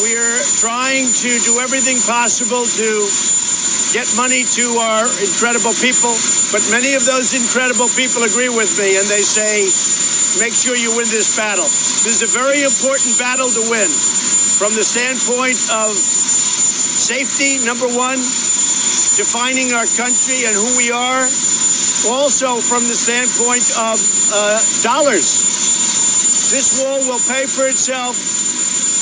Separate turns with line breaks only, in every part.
We're trying to do everything possible to get money to our incredible people, but many of those incredible people agree with me, and they say, make sure you win this battle. This is a very important battle to win from the standpoint of safety, number one, defining our country and who we are, also from the standpoint of dollars. This wall will pay for itself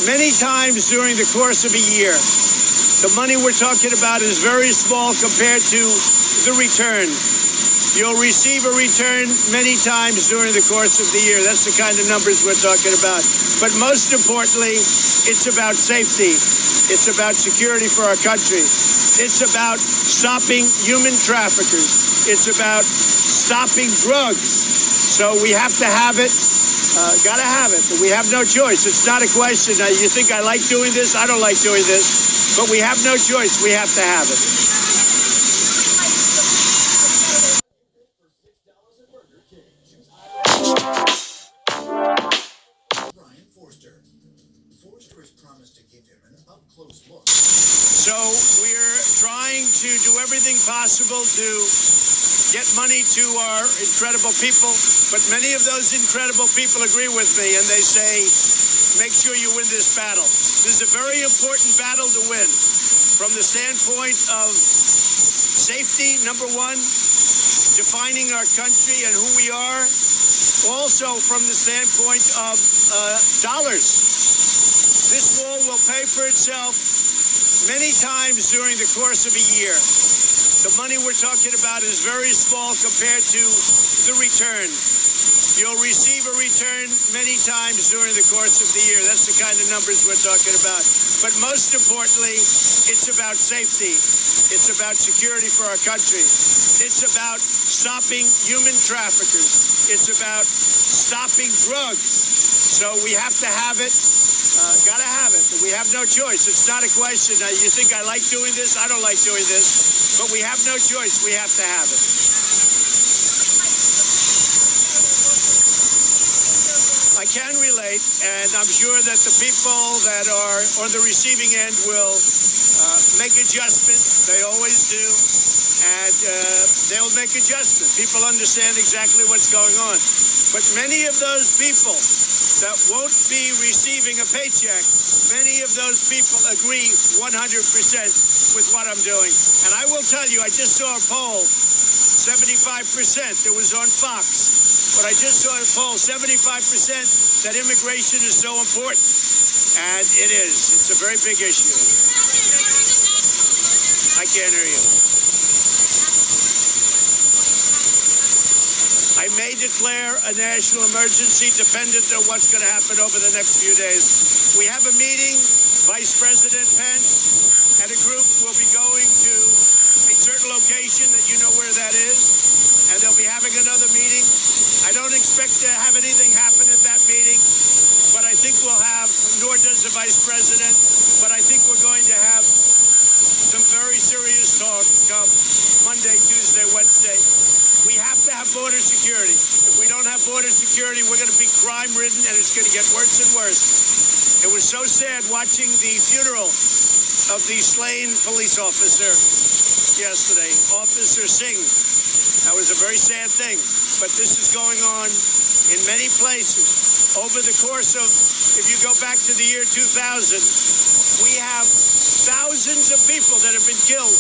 many times during the course of a year. The money we're talking about is very small compared to the return. You'll receive a return many times during the course of the year. That's the kind of numbers we're talking about. But most importantly, it's about safety. It's about security for our country. It's about stopping human traffickers. It's about stopping drugs. So we have to have it. Gotta have it. But we have no choice. It's not a question. Now, you think I like doing this? I don't like doing this. But we have no choice. We have to have it.
Forster has promised to give him an up-close look.
So we're trying to do everything possible to get money to our incredible people, but many of those incredible people agree with me, and they say, make sure you win this battle. This is a very important battle to win from the standpoint of safety, number one, defining our country and who we are, also from the standpoint of dollars. This wall will pay for itself many times during the course of a year. The money we're talking about is very small compared to the return. You'll receive a return many times during the course of the year. That's the kind of numbers we're talking about. But most importantly, it's about safety. It's about security for our country. It's about stopping human traffickers. It's about stopping drugs. So we have to have it. Gotta have it. But we have no choice. It's not a question. Now, you think I like doing this? I don't like doing this. But we have no choice. We have to have it. I can relate, and I'm sure that the people that are on the receiving end will make adjustments. They always do. And they'll make adjustments. People understand exactly what's going on. But many of those people that won't be receiving a paycheck, many of those people agree 100% with what I'm doing. And I will tell you, I just saw a poll, 75%. It was on Fox. But I just saw a poll, 75% that immigration is so important. And it is. It's a very big issue. I can't hear you. I may declare a national emergency dependent on what's going to happen over the next few days. We have a meeting. Vice President Pence and a group will be going to a certain location that you know where that is, and they'll be having another meeting. I don't expect to have anything happen at that meeting, but I think we'll have, nor does the Vice President, but I think we're going to have some very serious talk come Monday, Tuesday, Wednesday. We have to have border security. If we don't have border security, we're going to be crime-ridden, and it's going to get worse and worse. It was so sad watching the funeral of the slain police officer yesterday, Officer Singh. That was a very sad thing. But this is going on in many places. Over the course of, if you go back to the year 2000, we have thousands of people that have been killed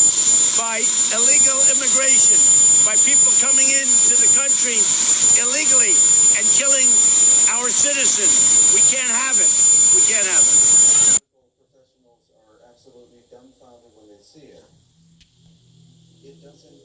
by illegal immigration, by people coming into the country illegally and killing our citizens. We can't have it. We can't have it.
Professionals are absolutely dumbfounded when they see it. It doesn't.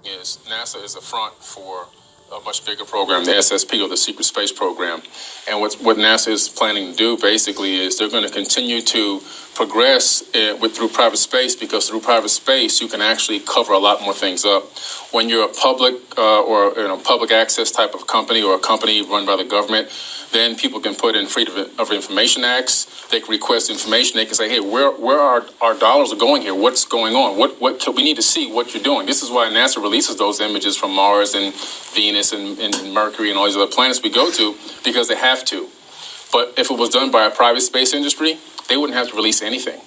Yes, NASA is a front for a much bigger program, the SSP, or the Secret Space Program. And what NASA is planning to do basically is they're going to continue to progress through private space, because through private space you can actually cover a lot more things up. When you're a public or public access type of company, or a company run by the government, then people can put in Freedom of Information Acts. They can request information. They can say, hey, where are our dollars going here? What's going on? We need to see what you're doing. This is why NASA releases those images from Mars and Venus and Mercury and all these other planets we go to, because they have to. But if it was done by a private space industry, they wouldn't have to release anything.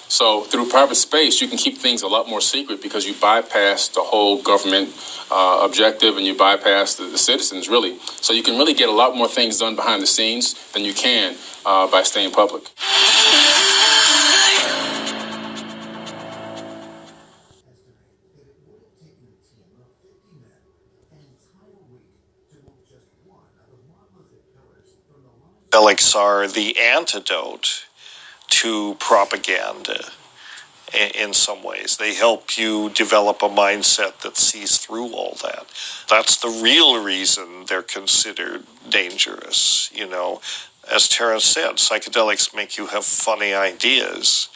So through private space, you can keep things a lot more secret because you bypass the whole government objective and you bypass the citizens, really. So you can really get a lot more things done behind the scenes than you can by staying public.
Psychedelics are the antidote to propaganda in some ways. They help you develop a mindset that sees through all that. That's the real reason they're considered dangerous. You know, as Terence said, psychedelics make you have funny ideas.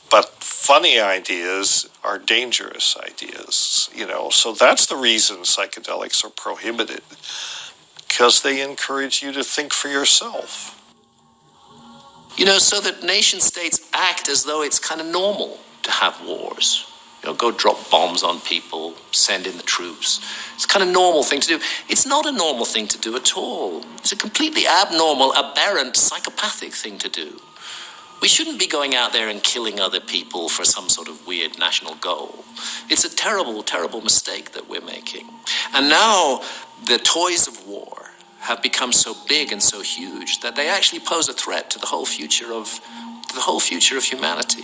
But funny ideas are dangerous ideas, you know. So that's the reason psychedelics are prohibited, because they encourage you to think for yourself.
You know, so that nation states act as though it's kind of normal to have wars. You know, go drop bombs on people, send in the troops. It's kind of normal thing to do. It's not a normal thing to do at all. It's a completely abnormal, aberrant, psychopathic thing to do. We shouldn't be going out there and killing other people for some sort of weird national goal. It's a terrible, terrible mistake that we're making. And now the toys of war have become so big and so huge that they actually pose a threat to the whole future of humanity.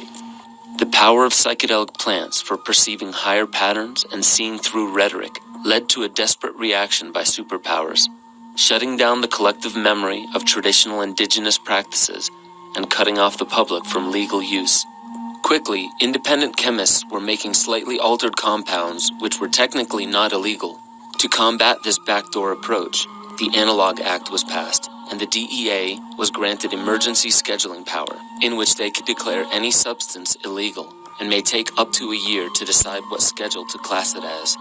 The power of psychedelic plants for perceiving higher patterns and seeing through rhetoric led to a desperate reaction by superpowers, shutting down the collective memory of traditional indigenous practices and cutting off the public from legal use. Quickly, independent chemists were making slightly altered compounds which were technically not illegal. To combat this backdoor approach, the Analog Act was passed, and the DEA was granted emergency scheduling power, in which they could declare any substance illegal, and may take up to a year to decide what schedule to class it as.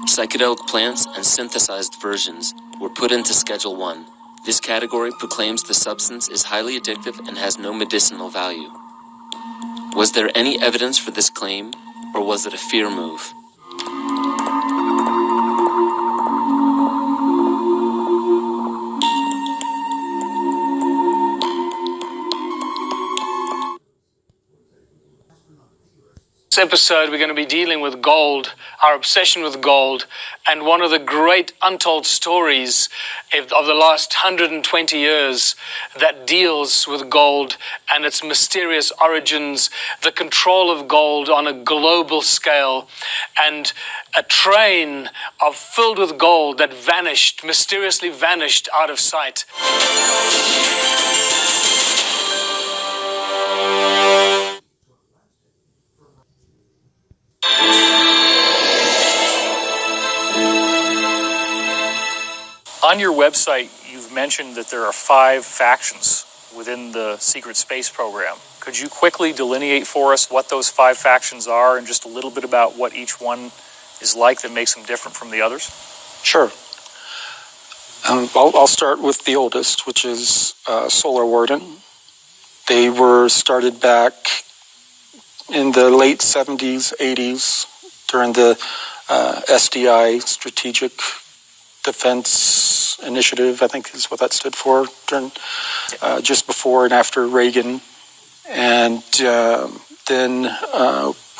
Psychedelic plants and synthesized versions were put into Schedule 1. This category proclaims the substance is highly addictive and has no medicinal value. Was there any evidence for this claim, or was it a fear move?
This episode, we're going to be dealing with gold, our obsession with gold, and one of the great untold stories of the last 120 years that deals with gold and its mysterious origins, the control of gold on a global scale, and a train filled with gold that mysteriously vanished out of sight.
On your website, you've mentioned that there are 5 factions within the secret space program. Could you quickly delineate for us what those 5 factions are and just a little bit about what each one is like that makes them different from the others?
Sure. I'll start with the oldest, which is Solar Warden. They were started back in the late 70s, 80s during the SDI, Strategic Defense Initiative, I think is what that stood for, during just before and after Reagan. And then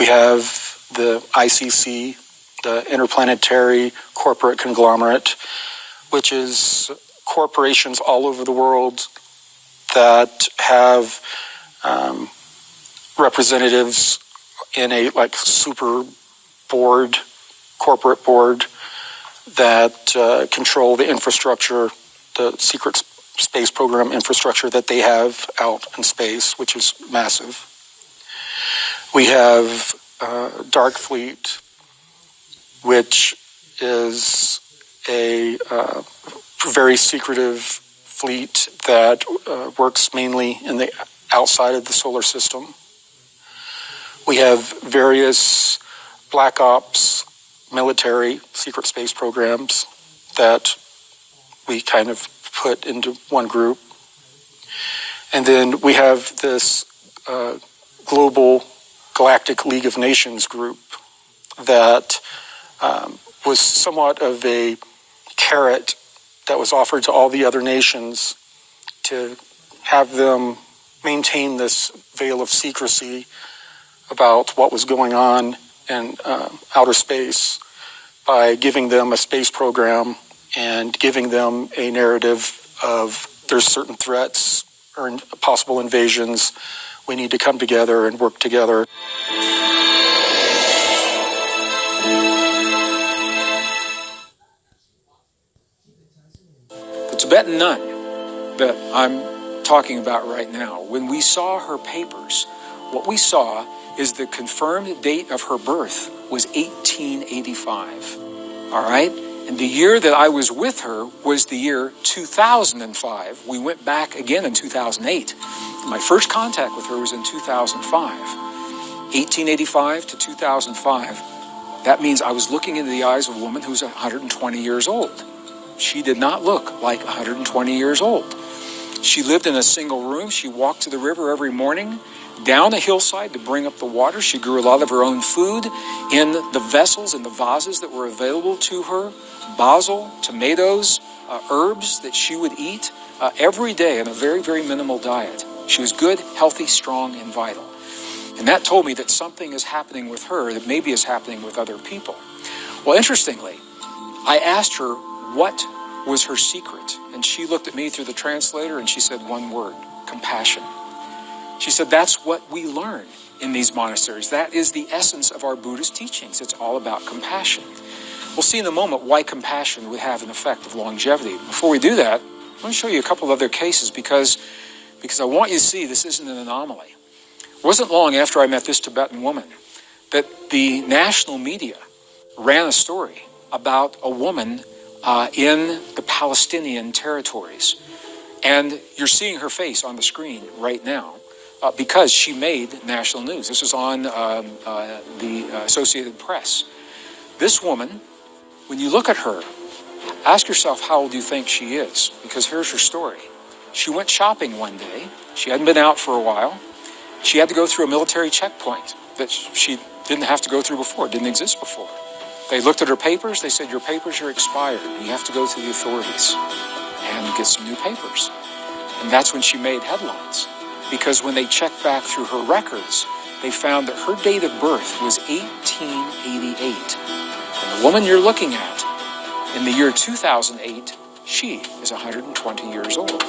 we have the ICC, the Interplanetary Corporate Conglomerate, which is corporations all over the world that have representatives in a super board, corporate board, that control the infrastructure, the secret space program infrastructure that they have out in space, which is massive. We have Dark Fleet, which is a very secretive fleet that works mainly in the outside of the solar system. We have various black ops military secret space programs that we kind of put into one group. And then we have this global Galactic League of Nations group that was somewhat of a carrot that was offered to all the other nations to have them maintain this veil of secrecy about what was going on in outer space by giving them a space program and giving them a narrative of there's certain threats or possible invasions. We need to come together and work together.
The Tibetan nun that I'm talking about right now, when we saw her papers, what we saw is the confirmed date of her birth was 1885. All right? And the year that I was with her was the year 2005. We went back again in 2008. My first contact with her was in 2005. 1885 to 2005. That means I was looking into the eyes of a woman who's 120 years old. She did not look like 120 years old. She lived in a single room. She walked to the river every morning, down a hillside to bring up the water. She grew a lot of her own food in the vessels and the vases that were available to her. Basil, tomatoes, herbs that she would eat every day in a very, very minimal diet. She was good, healthy, strong, and vital. And that told me that something is happening with her that maybe is happening with other people. Well, interestingly, I asked her what was her secret. And she looked at me through the translator and she said one word: compassion. She said, that's what we learn in these monasteries. That is the essence of our Buddhist teachings. It's all about compassion. We'll see in a moment why compassion would have an effect of longevity. Before we do that, let me show you a couple of other cases because I want you to see this isn't an anomaly. It wasn't long after I met this Tibetan woman that the national media ran a story about a woman in the Palestinian territories. And you're seeing her face on the screen right now because she made national news. This was on the Associated Press. This woman, when you look at her, ask yourself how old you think she is, because here's her story. She went shopping one day. She hadn't been out for a while. She had to go through a military checkpoint that she didn't have to go through before, didn't exist before. They looked at her papers. They said, your papers are expired. You have to go to the authorities and get some new papers. And that's when she made headlines, because when they checked back through her records, they found that her date of birth was 1888. And the woman you're looking at, in the year 2008, she is 120 years old.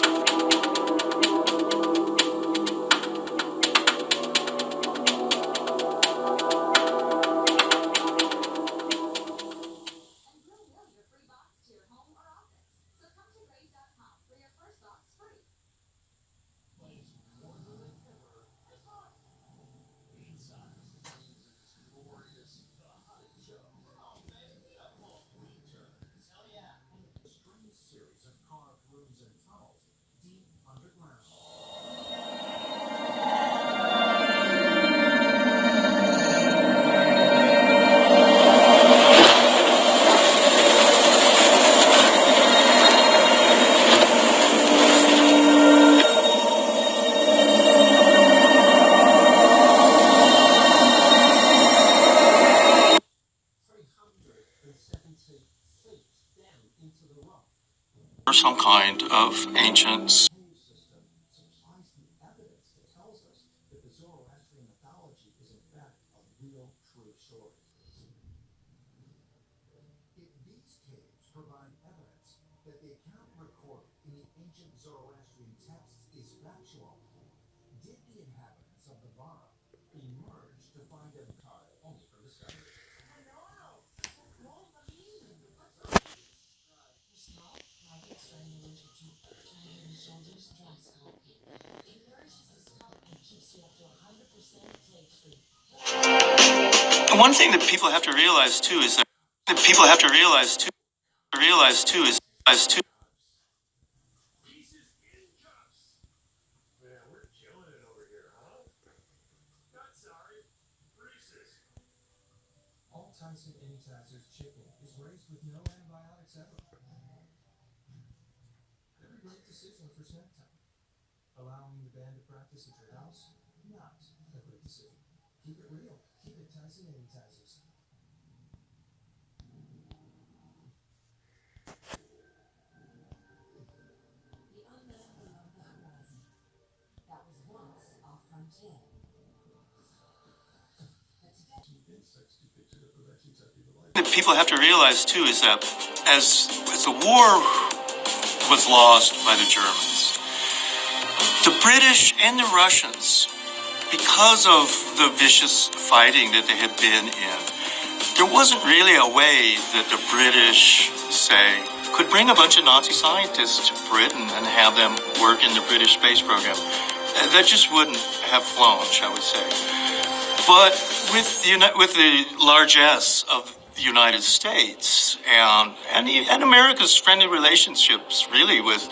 Some kind of ancient one thing that people have to realize too is that
great decision for Snacktown. Allowing the band to practice at your house, not a great decision. Keep it real. Keep it Tyson and Taz's.
What people have to realize too is that as the war was lost by the Germans, the British and the Russians, because of the vicious fighting that they had been in, there wasn't really a way that the British, say, could bring a bunch of Nazi scientists to Britain and have them work in the British space program. That just wouldn't have flown, shall we say. But with the largesse of the United States and America's friendly relationships, really, with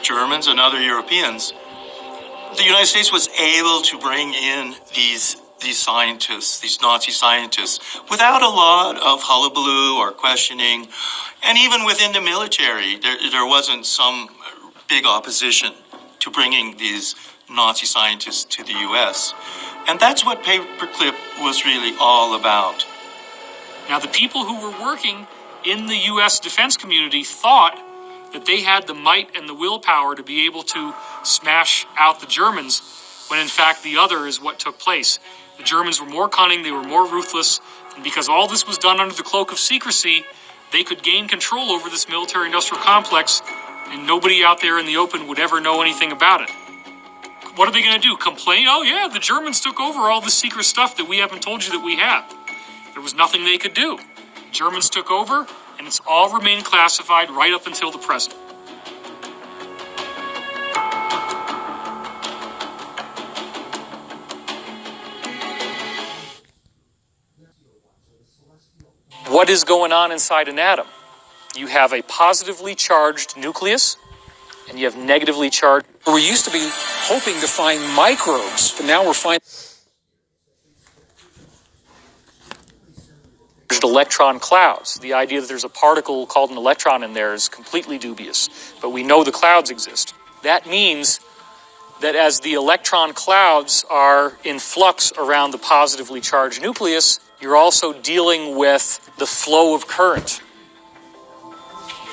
Germans and other Europeans, the United States was able to bring in these scientists, these Nazi scientists, without a lot of hullabaloo or questioning. And even within the military, there wasn't some big opposition to bringing these Nazi scientists to the U.S. And that's what Paperclip was really all about.
Now, the people who were working in the U.S. defense community thought that they had the might and the willpower to be able to smash out the Germans, when in fact the other is what took place. The Germans were more cunning, they were more ruthless, and because all this was done under the cloak of secrecy, they could gain control over this military-industrial complex, and nobody out there in the open would ever know anything about it. What are they going to do? Complain? Oh yeah, the Germans took over all this secret stuff that we haven't told you that we have. There was nothing they could do. Germans took over, and it's all remained classified right up until the present. What is going on inside an atom? You have a positively charged nucleus, and you have negatively charged.
We used to be hoping to find microbes, but now we're finding
electron clouds. The idea that there's a particle called an electron in there is completely dubious, but we know the clouds exist. That means that as the electron clouds are in flux around the positively charged nucleus, you're also dealing with the flow of current.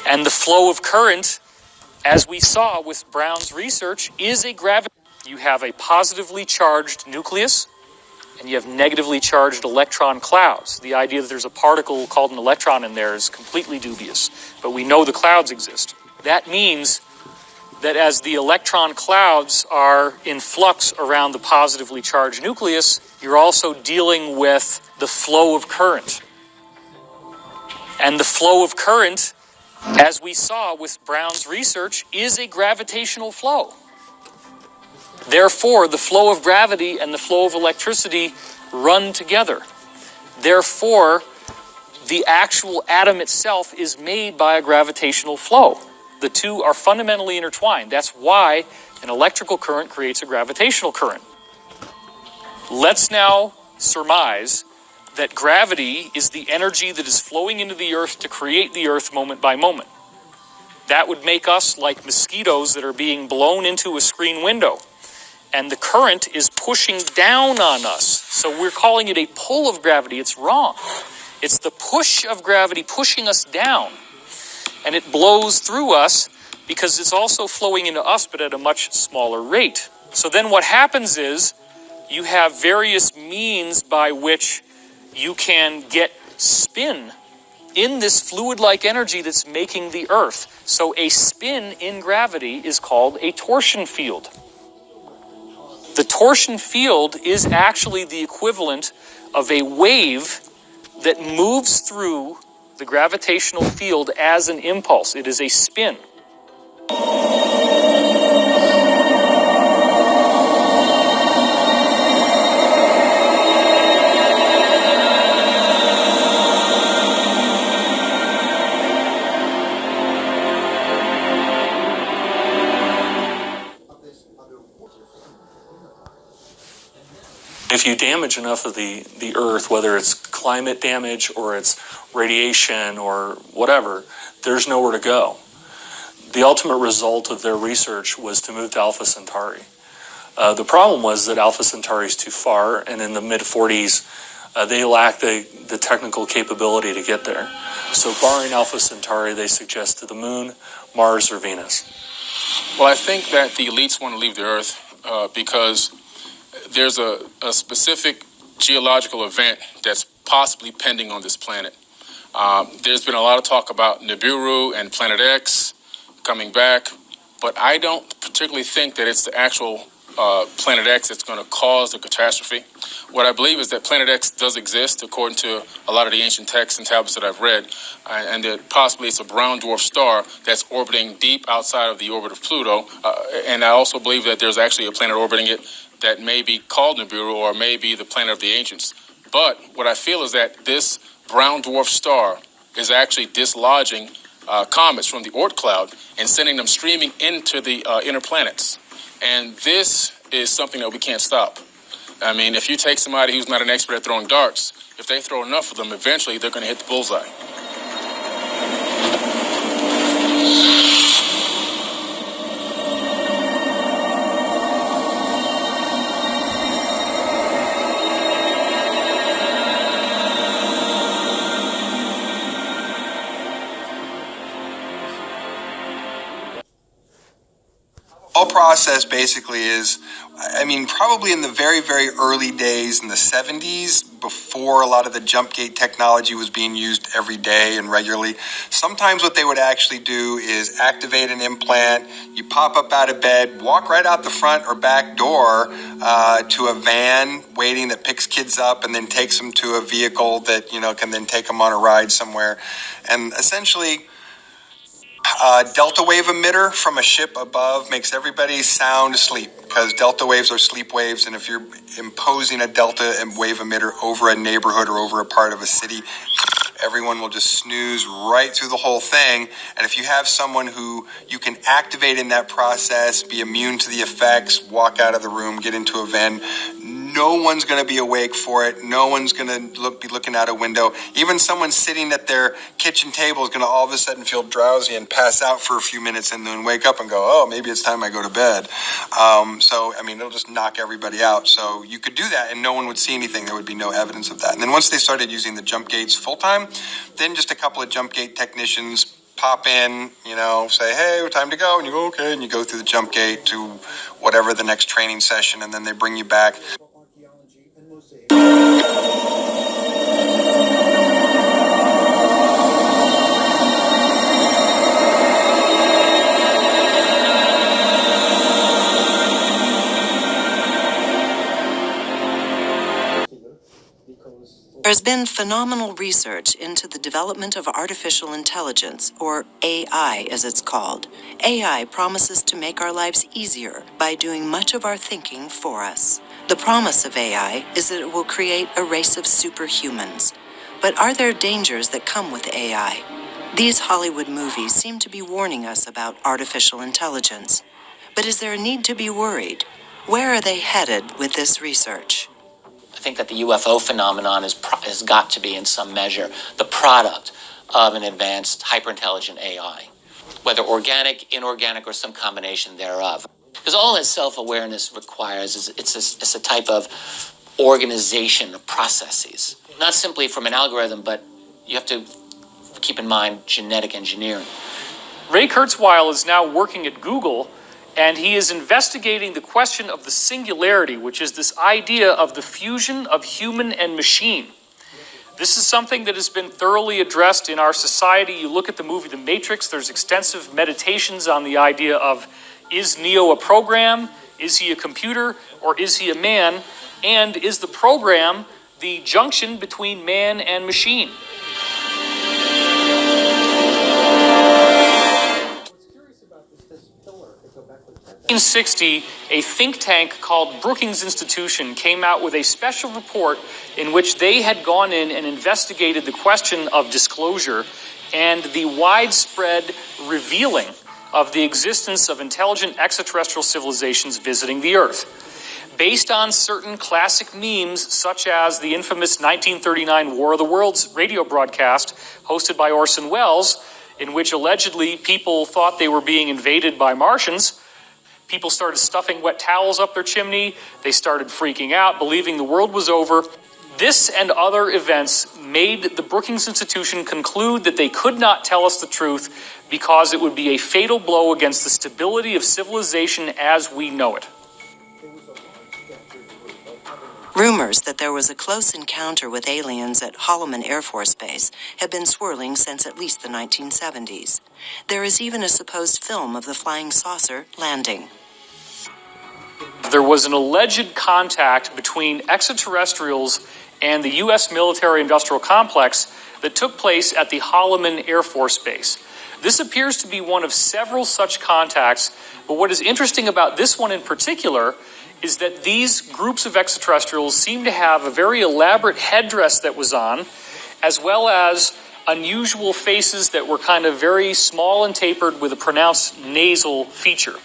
And the flow of current, as we saw with Brown's research, is a gravity. You have a positively charged nucleus, and you have negatively charged electron clouds. The idea that there's a particle called an electron in there is completely dubious, but we know the clouds exist. That means that as the electron clouds are in flux around the positively charged nucleus, you're also dealing with the flow of current. And the flow of current, as we saw with Brown's research, is a gravitational flow. Therefore, the flow of gravity and the flow of electricity run together. Therefore, the actual atom itself is made by a gravitational flow. The two are fundamentally intertwined. That's why an electrical current creates a gravitational current. Let's now surmise that gravity is the energy that is flowing into the earth to create the earth moment by moment. That would make us like mosquitoes that are being blown into a screen window. And the current is pushing down on us. So we're calling it a pull of gravity. It's wrong. It's the push of gravity pushing us down. And it blows through us because it's also flowing into us, but at a much smaller rate. So then what happens is you have various means by which you can get spin in this fluid-like energy that's making the earth. So a spin in gravity is called a torsion field. The torsion field is actually the equivalent of a wave that moves through the gravitational field as an impulse. It is a spin.
If you damage enough of the earth, whether it's climate damage or it's radiation or whatever, there's nowhere to go. the ultimate result of their research was to move to Alpha Centauri. The problem was that Alpha Centauri is too far, and in the mid-40s, they lacked the technical capability to get there. So barring Alpha Centauri, they suggested the Moon, Mars, or Venus.
Well, I think that the elites want to leave the Earth because there's a specific geological event that's possibly pending on this planet. There's been a lot of talk about Nibiru and Planet X coming back, but I don't particularly think that it's the actual Planet X that's going to cause the catastrophe. What I believe is that Planet X does exist, according to a lot of the ancient texts and tablets that I've read, and that possibly it's a brown dwarf star that's orbiting deep outside of the orbit of Pluto. And I also believe that there's actually a planet orbiting it that may be called Nibiru or may be the planet of the ancients. But what I feel is that this brown dwarf star is actually dislodging comets from the Oort cloud and sending them streaming into the inner planets. And this is something that we can't stop. I mean, if you take somebody who's not an expert at throwing darts, if they throw enough of them, eventually they're going to hit the bullseye.
whole process basically is, I mean, probably in the very, very early days in the 70s, before a lot of the jump gate technology was being used every day and regularly, sometimes what they would actually do is activate an implant. You pop up out of bed, walk right out the front or back door to a van waiting that picks kids up and then takes them to a vehicle that, you know, can then take them on a ride somewhere. And essentially, delta wave emitter from a ship above makes everybody sound asleep, because delta waves are sleep waves, and if you're imposing a delta wave emitter over a neighborhood or over a part of a city, everyone will just snooze right through the whole thing. And if you have someone who you can activate in that process, be immune to the effects, walk out of the room, get into a van, no one's going to be awake for it. No one's going to be looking out a window. Even someone sitting at their kitchen table is going to all of a sudden feel drowsy and pass out for a few minutes and then wake up and go, oh, maybe it's time I go to bed. So, I mean, it'll just knock everybody out. So you could do that and no one would see anything. There would be no evidence of that. And then once they started using the jump gates full time, then just a couple of jump gate technicians pop in, you know, say, hey, time to go. And you go, okay. And you go through the jump gate to whatever the next training session. And then they bring you back.
There's been phenomenal research into the development of artificial intelligence, or AI as it's called. AI promises to make our lives easier by doing much of our thinking for us. The promise of AI is that it will create a race of superhumans. But are there dangers that come with AI? These Hollywood movies seem to be warning us about artificial intelligence. But is there a need to be worried? Where are they headed with this research?
I think that the UFO phenomenon has got to be, in some measure, the product of an advanced, hyper-intelligent AI, whether organic, inorganic, or some combination thereof. Because all that self-awareness requires is it's a type of organization of processes, not simply from an algorithm, but you have to keep in mind genetic engineering.
Ray Kurzweil is now working at Google, and he is investigating the question of the singularity, which is this idea of the fusion of human and machine. This is something that has been thoroughly addressed in our society. You look at the movie The Matrix, there's extensive meditations on the idea of, is Neo a program? Is he a computer? Or is he a man? And is the program the junction between man and machine? 1960, a think tank called Brookings Institution came out with a special report in which they had gone in and investigated the question of disclosure and the widespread revealing of the existence of intelligent extraterrestrial civilizations visiting the Earth. Based on certain classic memes, such as the infamous 1939 War of the Worlds radio broadcast hosted by Orson Welles, in which allegedly people thought they were being invaded by Martians. People started stuffing wet towels up their chimney. They started freaking out, believing the world was over. This and other events made the Brookings Institution conclude that they could not tell us the truth because it would be a fatal blow against the stability of civilization as we know it.
Rumors that there was a close encounter with aliens at Holloman Air Force Base have been swirling since at least the 1970s. There is even a supposed film of the flying saucer landing.
There was an alleged contact between extraterrestrials and the U.S. military-industrial complex that took place at the Holloman Air Force Base. This appears to be one of several such contacts, but what is interesting about this one in particular is that these groups of extraterrestrials seem to have a very elaborate headdress that was on, as well as unusual faces that were kind of very small and tapered with a pronounced nasal feature.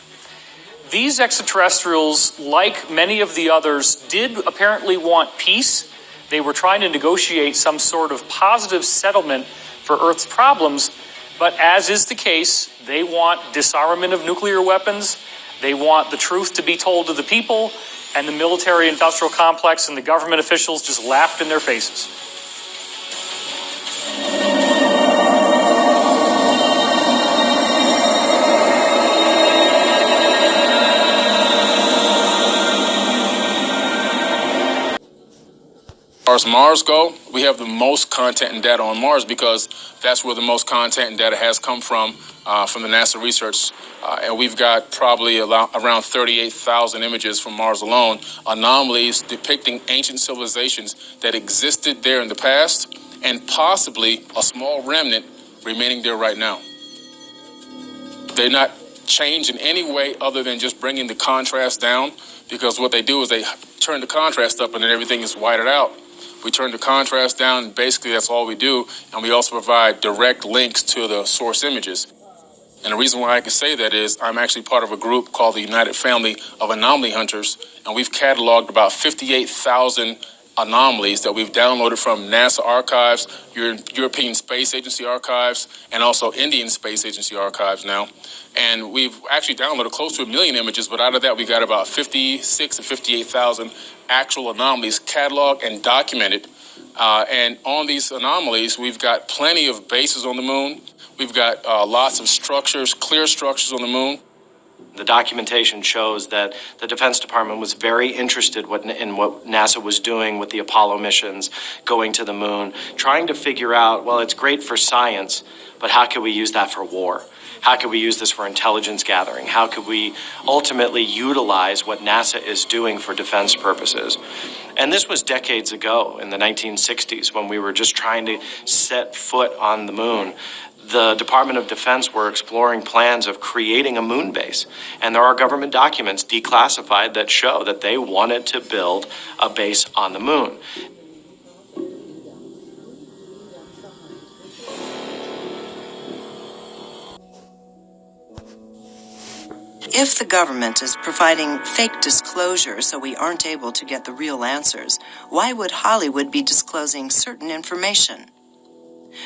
These extraterrestrials, like many of the others, did apparently want peace. They were trying to negotiate some sort of positive settlement for Earth's problems, but as is the case, they want disarmament of nuclear weapons. They want the truth to be told to the people, and the military-industrial complex and the government officials just laughed in their faces.
As far as Mars go, we have the most content and data on Mars because that's where the most content and data has come from the NASA research. And we've got probably around 38,000 images from Mars alone, anomalies depicting ancient civilizations that existed there in the past and possibly a small remnant remaining there right now. They're not changed in any way other than just bringing the contrast down, because what they do is they turn the contrast up and then everything is whited out. We turn the contrast down, and basically that's all we do, and we also provide direct links to the source images. And the reason why I can say that is I'm actually part of a group called the United Family of Anomaly Hunters, and we've cataloged about 58,000 anomalies that we've downloaded from NASA archives, European Space Agency archives, and also Indian Space Agency archives now. And we've actually downloaded close to 1 million images, but out of that we got about 56 to 58,000 actual anomalies cataloged and documented. And on these anomalies, we've got plenty of bases on the moon. We've got lots of structures, clear structures on the moon.
The documentation shows that the Defense Department was very interested in what NASA was doing with the Apollo missions, going to the moon, trying to figure out, well, it's great for science, but how can we use that for war? How could we use this for intelligence gathering? How could we ultimately utilize what NASA is doing for defense purposes? And this was decades ago in the 1960s when we were just trying to set foot on the moon. The Department of Defense were exploring plans of creating a moon base. And there are government documents declassified that show that they wanted to build a base on the moon.
If the government is providing fake disclosure so we aren't able to get the real answers, why would Hollywood be disclosing certain information?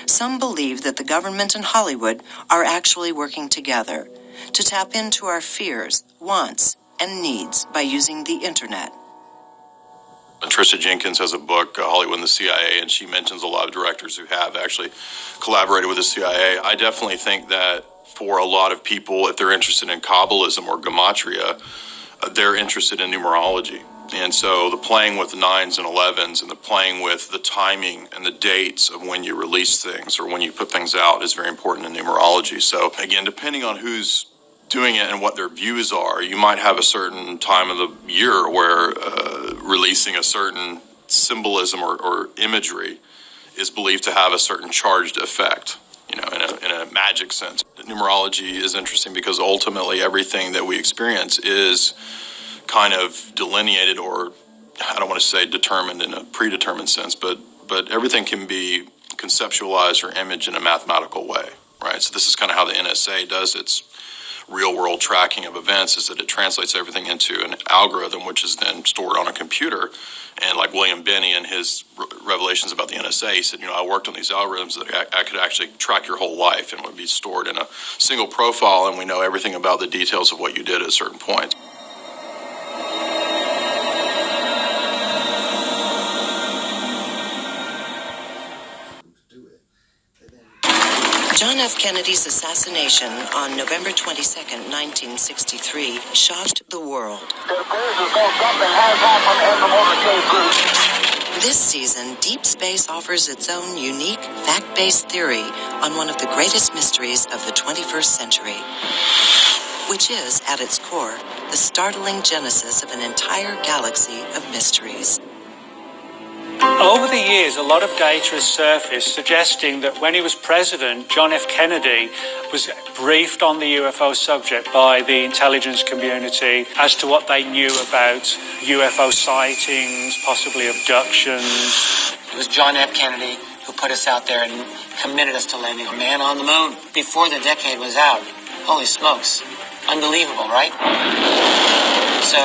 Some believe that the government and Hollywood are actually working together to tap into our fears, wants, and needs by using the internet.
Tricia Jenkins has a book, Hollywood and the CIA, and she mentions a lot of directors who have actually collaborated with the CIA. I definitely think that for a lot of people, if they're interested in Kabbalism or Gematria, they're interested in numerology. And so the playing with the 9s and 11s and the playing with the timing and the dates of when you release things or when you put things out is very important in numerology. So again, depending on who's doing it and what their views are, you might have a certain time of the year where releasing a certain symbolism or imagery is believed to have a certain charged effect, you know, in a magic sense. Numerology is interesting because ultimately everything that we experience is kind of delineated, or I don't want to say determined in a predetermined sense, but everything can be conceptualized or imaged in a mathematical way, right? So this is kind of how the NSA does its real-world tracking of events is that it translates everything into an algorithm, which is then stored on a computer. And like William Binney and his revelations about the NSA, he said, I worked on these algorithms that I could actually track your whole life and would be stored in a single profile, and we know everything about the details of what you did at a certain point.
John F. Kennedy's assassination on November 22nd, 1963, shocked the world. This season, Deep Space offers its own unique, fact-based theory on one of the greatest mysteries of the 21st century, which is, at its core, the startling genesis of an entire galaxy of mysteries.
Over the years, a lot of data has surfaced suggesting that when he was president, John F. Kennedy was briefed on the UFO subject by the intelligence community as to what they knew about UFO sightings, possibly abductions.
It was John F. Kennedy who put us out there and committed us to landing a man on the moon before the decade was out. Holy smokes. Unbelievable, right? So,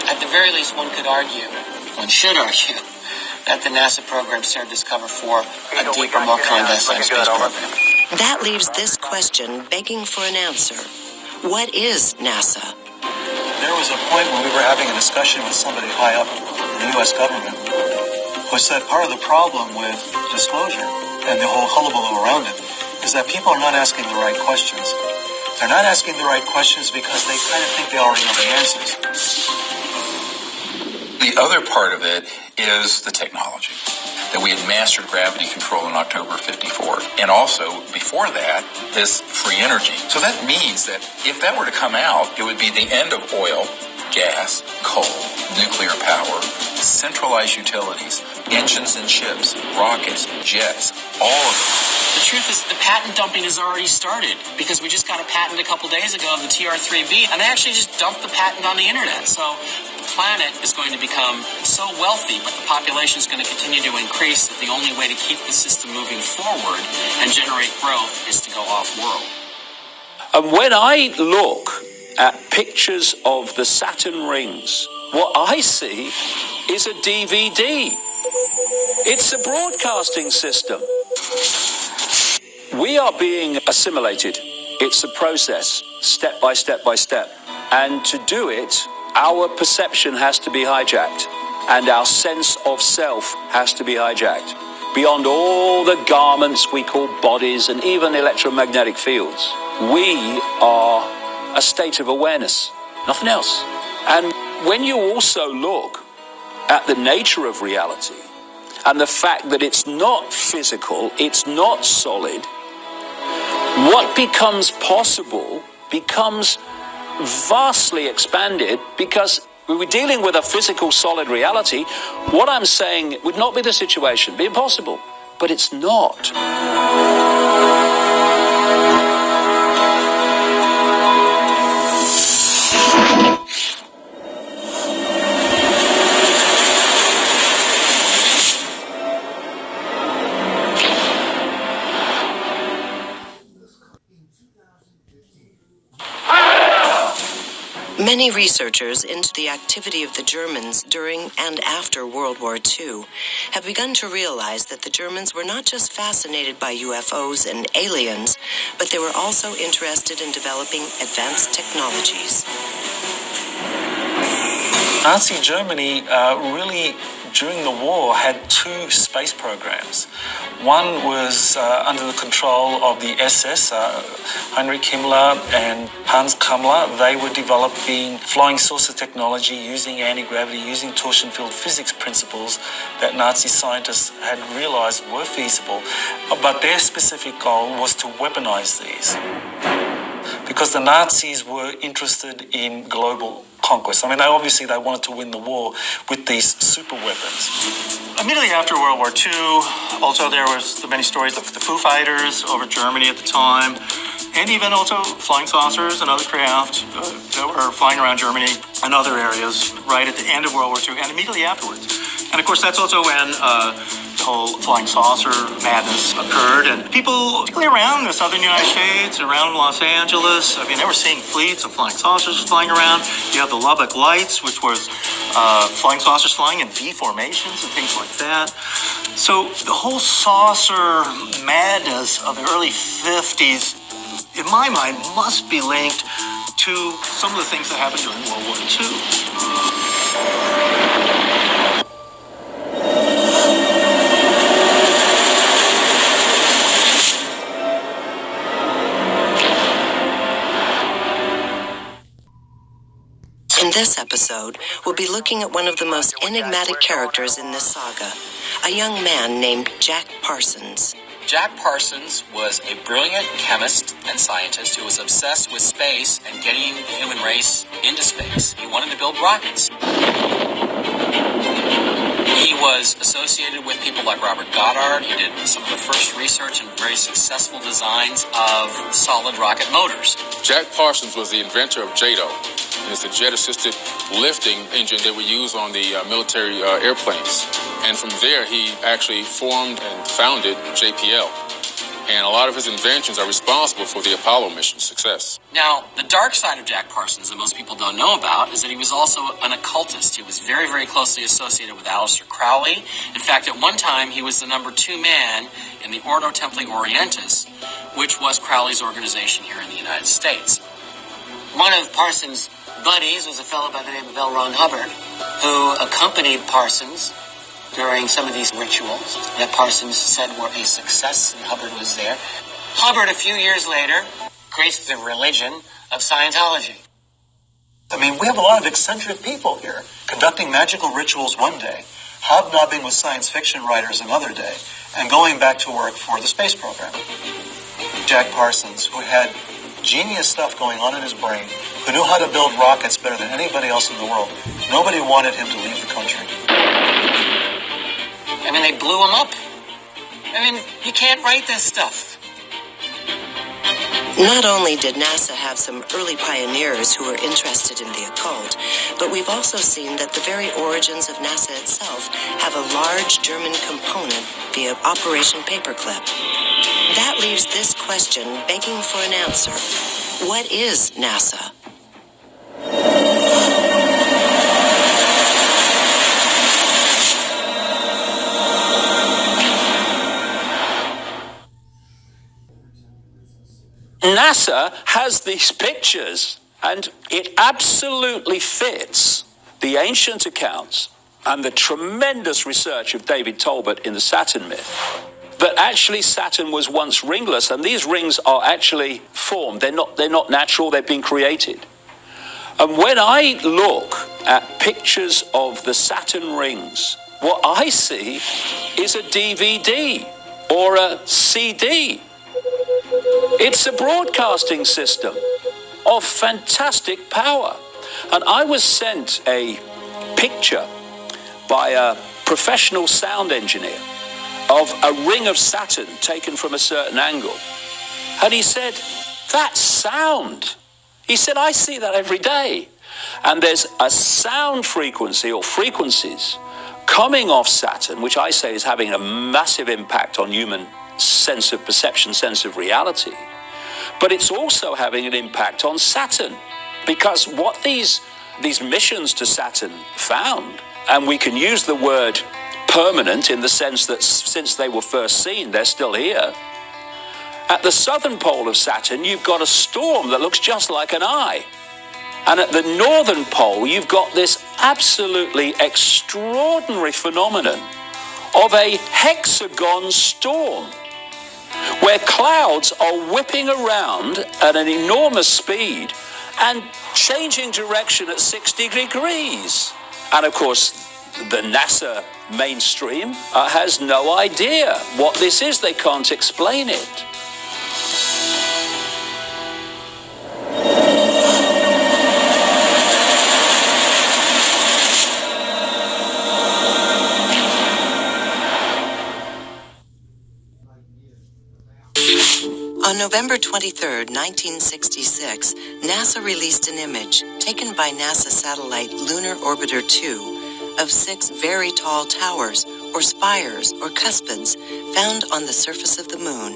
at the very least, one could argue, one should argue, that the NASA program served as cover for a deeper, more clandestine space program.
That leaves this question begging for an answer. What is NASA?
There was a point when we were having a discussion with somebody high up in the U.S. government who said part of the problem with disclosure and the whole hullabaloo around it is that people are not asking the right questions. They're not asking the right questions because they kind of think they already know the answers.
The other part of it is the technology, that we had mastered gravity control in October 54. And also, before that, this free energy. So that means that if that were to come out, it would be the end of oil, gas, coal, nuclear power, centralized utilities, engines and ships, rockets, jets, all of it.
The truth is, the patent dumping has already started because we just got a patent a couple days ago of the TR-3B, and they actually just dumped the patent on the internet. So the planet is going to become so wealthy, but the population is going to continue to increase, that the only way to keep the system moving forward and generate growth is to go off-world.
And when I look at pictures of the Saturn rings, what I see is a DVD. It's a broadcasting system. We are being assimilated. It's a process, step by step by step. And to do it, our perception has to be hijacked, and our sense of self has to be hijacked. Beyond all the garments we call bodies and even electromagnetic fields, we are a state of awareness, nothing else. And when you also look at the nature of reality and the fact that it's not physical, it's not solid, what becomes possible becomes vastly expanded, because we were dealing with a physical, solid reality. What I'm saying would not be the situation, be impossible, but it's not.
Many researchers into the activity of the Germans during and after World War II have begun to realize that the Germans were not just fascinated by UFOs and aliens, but they were also interested in developing advanced technologies.
Nazi Germany really, during the war, had two space programs. One was under the control of the SS, Heinrich Himmler and Hans Kammler. They were developing flying saucer technology using anti-gravity, using torsion field physics principles that Nazi scientists had realized were feasible. But their specific goal was to weaponize these, because the Nazis were interested in global conquest. I mean, they wanted to win the war with these super weapons. Immediately after World War II, also there was the many stories of the Foo Fighters over Germany at the time, and even also flying saucers and other craft that were flying around Germany and other areas right at the end of World War II and immediately afterwards. And of course, that's also when the whole flying saucer madness occurred, and people, particularly around the southern United States, around Los Angeles, I mean, they were seeing fleets of flying saucers flying around. You have the Lubbock Lights, which was flying saucers flying in V formations and things like that. So the whole saucer madness of the early 50s, in my mind, must be linked to some of the things that happened during World War II.
In this episode, we'll be looking at one of the most enigmatic characters in this saga, a young man named Jack Parsons.
Jack Parsons was a brilliant chemist and scientist who was obsessed with space and getting the human race into space. He wanted to build rockets. He was associated with people like Robert Goddard. He did some of the first research and very successful designs of solid rocket motors.
Jack Parsons was the inventor of JATO. And it's a jet-assisted lifting engine that we use on the military airplanes. And from there, he actually formed and founded JPL. And a lot of his inventions are responsible for the Apollo mission's success.
Now, the dark side of Jack Parsons that most people don't know about is that he was also an occultist. He was very, very closely associated with Aleister Crowley. In fact, at one time, he was the number 2 man in the Ordo Templi Orientis, which was Crowley's organization here in the United States.
One of Parsons' buddies was a fellow by the name of L. Ron Hubbard, who accompanied Parsons during some of these rituals that Parsons said were a success, and Hubbard was there. Hubbard, a few years later, creates the religion of Scientology.
I mean, we have a lot of eccentric people here, conducting magical rituals one day, hobnobbing with science fiction writers another day, and going back to work for the space program. Jack Parsons, who had genius stuff going on in his brain, who knew how to build rockets better than anybody else in the world. Nobody wanted him to leave the country.
I mean, they blew him up. I mean, you can't write this stuff.
Not only did NASA have some early pioneers who were interested in the occult, but we've also seen that the very origins of NASA itself have a large German component via Operation Paperclip. That leaves this question begging for an answer. What is NASA?
NASA has these pictures, and it absolutely fits the ancient accounts and the tremendous research of David Tolbert in the Saturn myth, that actually Saturn was once ringless, and these rings are actually formed. They're not natural, they've been created. And when I look at pictures of the Saturn rings, what I see is a DVD or a CD. It's a broadcasting system of fantastic power. And I was sent a picture by a professional sound engineer of a ring of Saturn taken from a certain angle. And he said, that's sound. He said, I see that every day. And there's a sound frequency or frequencies coming off Saturn, which I say is having a massive impact on human sense of perception, sense of reality. But it's also having an impact on Saturn, because what these missions to Saturn found, and we can use the word permanent in the sense that since they were first seen, they're still here. At the southern pole of Saturn, you've got a storm that looks just like an eye. And at the northern pole, you've got this absolutely extraordinary phenomenon of a hexagon storm, where clouds are whipping around at an enormous speed and changing direction at 60 degrees. And of course, the NASA mainstream has no idea what this is. They can't explain it.
On November 23, 1966, NASA released an image taken by NASA satellite Lunar Orbiter 2 of 6 very tall towers or spires, or cuspids found on the surface of the moon.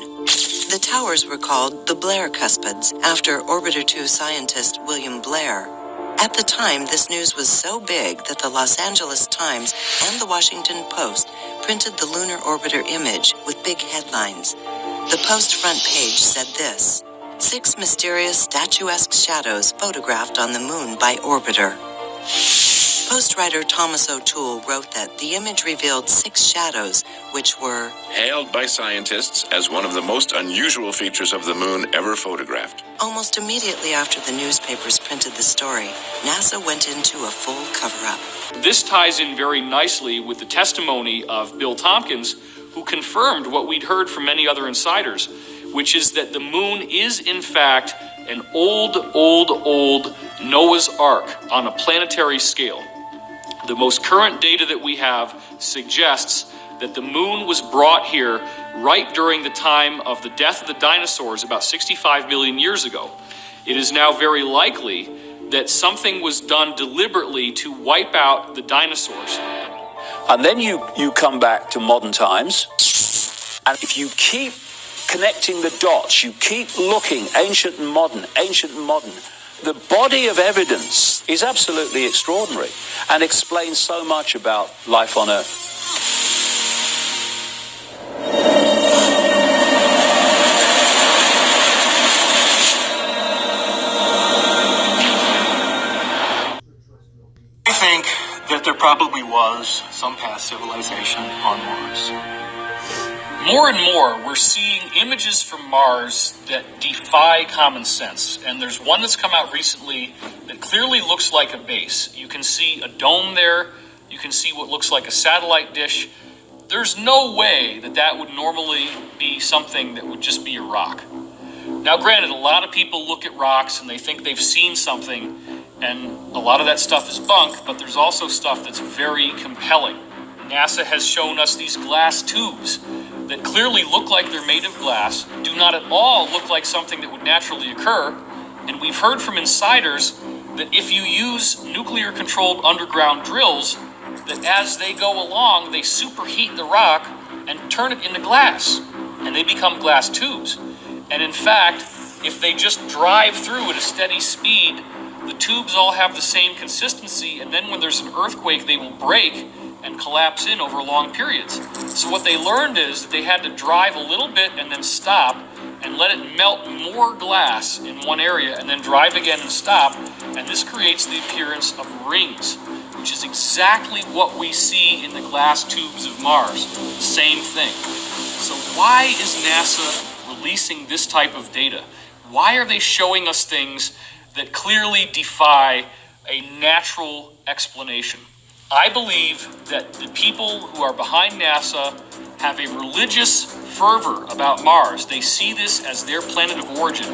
The towers were called the Blair cuspids, after Orbiter 2 scientist William Blair. At the time, this news was so big that the Los Angeles Times and the Washington Post printed the lunar orbiter image with big headlines. The Post front page said this: 6 mysterious statuesque shadows photographed on the moon by orbiter. Post writer Thomas O'Toole wrote that the image revealed 6 shadows, which were
hailed by scientists as one of the most unusual features of the moon ever photographed.
Almost immediately after the newspapers printed the story, NASA went into a full cover-up.
This ties in very nicely with the testimony of Bill Tompkins, who confirmed what we'd heard from many other insiders, which is that the moon is in fact an old Noah's Ark on a planetary scale. The most current data that we have suggests that the moon was brought here right during the time of the death of the dinosaurs about 65 million years ago. It is now very likely that something was done deliberately to wipe out the dinosaurs.
And then you come back to modern times, and if you keep connecting the dots, you keep looking ancient and modern, the body of evidence is absolutely extraordinary and explains so much about life on Earth.
I think that there probably was some past civilization on Mars. More and more, we're seeing images from Mars that defy common sense. And there's one that's come out recently that clearly looks like a base. You can see a dome there. You can see what looks like a satellite dish. There's no way that that would normally be something that would just be a rock. Now, granted, a lot of people look at rocks and they think they've seen something, and a lot of that stuff is bunk, but there's also stuff that's very compelling. NASA has shown us these glass tubes that clearly look like they're made of glass, do not at all look like something that would naturally occur, and we've heard from insiders that if you use nuclear-controlled underground drills, that as they go along, they superheat the rock and turn it into glass, and they become glass tubes. And in fact, if they just drive through at a steady speed, the tubes all have the same consistency, and then when there's an earthquake, they will break and collapse in over long periods. So what they learned is that they had to drive a little bit and then stop and let it melt more glass in one area and then drive again and stop, and this creates the appearance of rings, which is exactly what we see in the glass tubes of Mars. Same thing. So why is NASA releasing this type of data? Why are they showing us things that clearly defy a natural explanation? I believe that the people who are behind NASA have a religious fervor about Mars. They see this as their planet of origin.